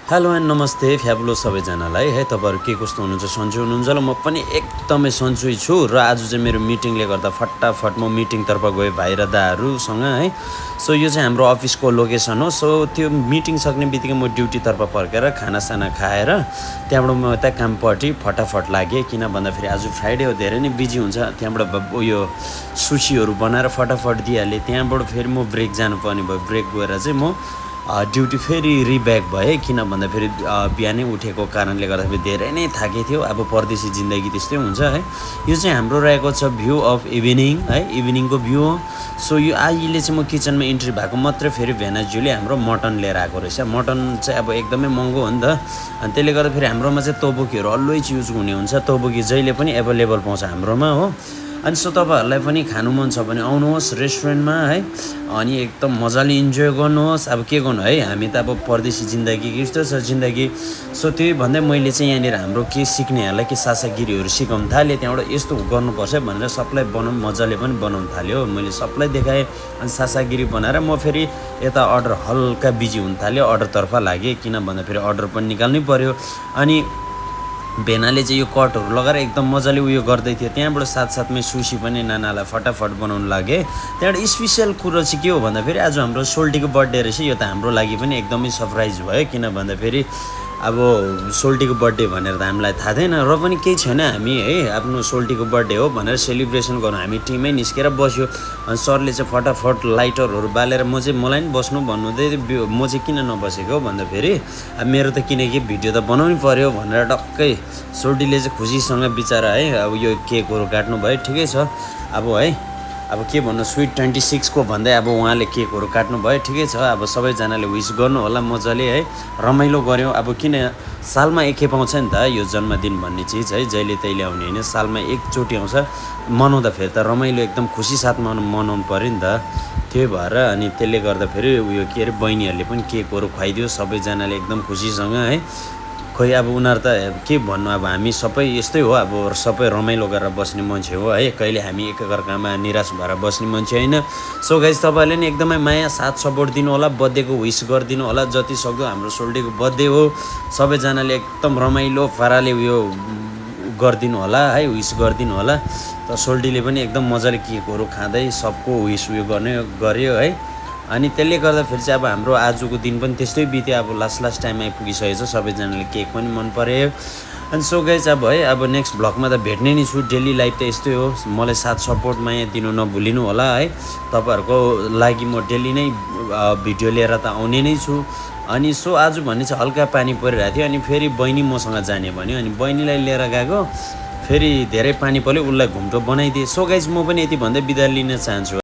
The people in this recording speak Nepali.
हेलो एन्ड नमस्ते फ्याबुलो सबैजनालाई है। तपाईँहरू के कस्तो हुनुहुन्छ, सन्चै हुनुहुन्छ ल। म पनि एकदमै सन्चै छु र आज चाहिँ मेरो मिटिङले गर्दा फटाफट म मिटिङतर्फ गएँ भाइ र दाहरूसँग है। सो यो चाहिँ हाम्रो अफिसको लोकेसन हो। सो त्यो मिटिङ सक्ने बित्तिकै म ड्युटीतर्फ फर्केर खानासाना खाएर त्यहाँबाट म यता कामपट्टि फटाफट लागेँ। किन भन्दाखेरि आज फ्राइडे हो, धेरै नै बिजी हुन्छ। त्यहाँबाट उयो सुसीहरू बनाएर फटाफट दिइहालेँ। त्यहाँबाट फेरि म ब्रेक जानुपर्ने भयो। ब्रेक गएर चाहिँ म ड्युटी फेरि रिब्याक भएँ। किन भन्दाखेरि बिहानै उठेको कारणले गर्दाखेरि धेरै नै थाकेको थियो। अब परदेशी जिन्दगी त्यस्तै हुन्छ है। यो चाहिँ हाम्रो रहेको छ भ्यू अफ इभिनिङ है, इभिनिङको भ्यू हो। सो यो अहिले चाहिँ म किचनमा इन्ट्री भएको मात्रै फेरि भेनाज्यूले हाम्रो मटन लिएर आएको रहेछ। मटन चाहिँ अब एकदमै महँगो हो नि त, अनि त्यसले गर्दाखेरि हाम्रोमा चाहिँ तोबुकीहरू अलवेज युज हुने हुन्छ। तोबुकी जहिले पनि एभाइलेबल पाउँछ हाम्रोमा हो। अनि सो तपाईँहरूलाई पनि खानु मन छ भने आउनुहोस् रेस्टुरेन्टमा है, अनि एकदम मजाले इन्जोय गर्नुहोस्। अब के गर्नु है, हामी त अब परदेशी जिन्दगी यस्तो छ जिन्दगी। सो त्यही भन्दै मैले चाहिँ यहाँनिर हाम्रो के सिक्नेहरूलाई के सासागिरीहरू सिकाउनु थालेँ। त्यहाँबाट यस्तो गर्नुपर्छ भनेर सबलाई मजाले पनि बनाउनु थाल्यो। मैले सबलाई देखाएँ अनि सासागिरी बनाएर म फेरि यता अर्डर हल्का बिजी हुन थाल्यो, अर्डरतर्फ लागेँ। किन भन्दाखेरि अर्डर पनि निकाल्नै पर्यो। अनि भेनाले चाहिँ यो कटहरू लगाएर एकदम मजाले उयो गर्दै थियो। त्यहाँबाट साथसाथमै सुसी पनि नानालाई फटाफट बनाउनु लागेँ। त्यहाँबाट स्पेसियल कुरो चाहिँ के हो भन्दाखेरि आज हाम्रो सोल्टीको बर्थडे रहेछ। यो त हाम्रो लागि पनि एकदमै सरप्राइज भयो। किन भन्दाखेरि अब सोल्टीको बर्थडे भनेर त हामीलाई थाहा थिएन र पनि केही छैन, हामी है आफ्नो सोल्टीको बर्थडे हो भनेर सेलिब्रेसन गर्नु हामी टिमै निस्केर बस्यो। अनि सरले चाहिँ फटाफट लाइटरहरू बालेर मलाई पनि बस्नु भन्नुहुँदै थियो। म चाहिँ किन नबसेको भन्दाखेरि अब मेरो त किनकि भिडियो त बनाउनै पर्यो भनेर टक्कै सोल्टीले चाहिँ खुसीसँग बिचरा है अब यो केकहरू काट्नु भयो। ठिकै छ अब है, अब के भन्नु, स्विट 26 को भन्दै अब उहाँले केकहरू काट्नु भयो। ठिकै छ, अब सबैजनाले विस गर्नु होला मजाले है, रमाइलो गऱ्यौँ। अब किन सालमा एकखेप आउँछ नि त यो जन्मदिन भन्ने चिज है, जहिले तहिले आउने होइन, सालमा एकचोटि आउँछ। मनाउँदा फेरि त रमाइलो एकदम खुसी साथमा मनाउनु पऱ्यो नि त। त्यही भएर अनि त्यसले गर्दा फेरि उयो के अरे बहिनीहरूले पनि केकहरू खुवाइदियो सबैजनाले एकदम खुसीसँग है। खोइ अब उनीहरू त के भन्नु, अब हामी सबै यस्तै हो, अब सबै रमाइलो गरेर बस्ने मान्छे हो है। कहिले हामी एकअर्कामा निराश भएर बस्ने मान्छे होइन। सो गाइस तपाईँहरूले नि एकदमै माया साथ सपोर्ट दिनु होला, बर्थडेको विस गरिदिनु होला जति सक्दो। हाम्रो सोल्टीको बर्थडे हो, सबैजनाले एकदम रमाइलो पाराले उयो गरिदिनु होला है, विस गरिदिनु होला। त सोल्टीले पनि एकदम मजाले केकहरू खाँदै सबको विस उयो गर्यो है। अनि त्यसले गर्दाखेरि चाहिँ अब हाम्रो आजको दिन पनि त्यस्तै बित्यो। अब लास्ट टाइम आइपुगिसकेको छ, सबैजनाले केक पनि मन पऱ्यो। अनि सो गाइस अब है, अब नेक्स्ट भ्लगमा त भेट्ने नै छु। डेली लाइफ त यस्तै हो, मलाई साथ सपोर्ट माया दिनु नभुलिनु होला है। तपाईँहरूको लागि म डेली नै भिडियो लिएर त आउने नै छु। अनि सो आज भन्ने चाहिँ हल्का पानी परिरहेको थियो, अनि फेरि बहिनी मसँग जाने भन्यो, अनि बहिनीलाई लिएर गएको फेरि धेरै पानी पर्यो, उसलाई घुम्टो बनाइदिएँ। सो गाइस म पनि यति भन्दै बिदा लिन चाहन्छु।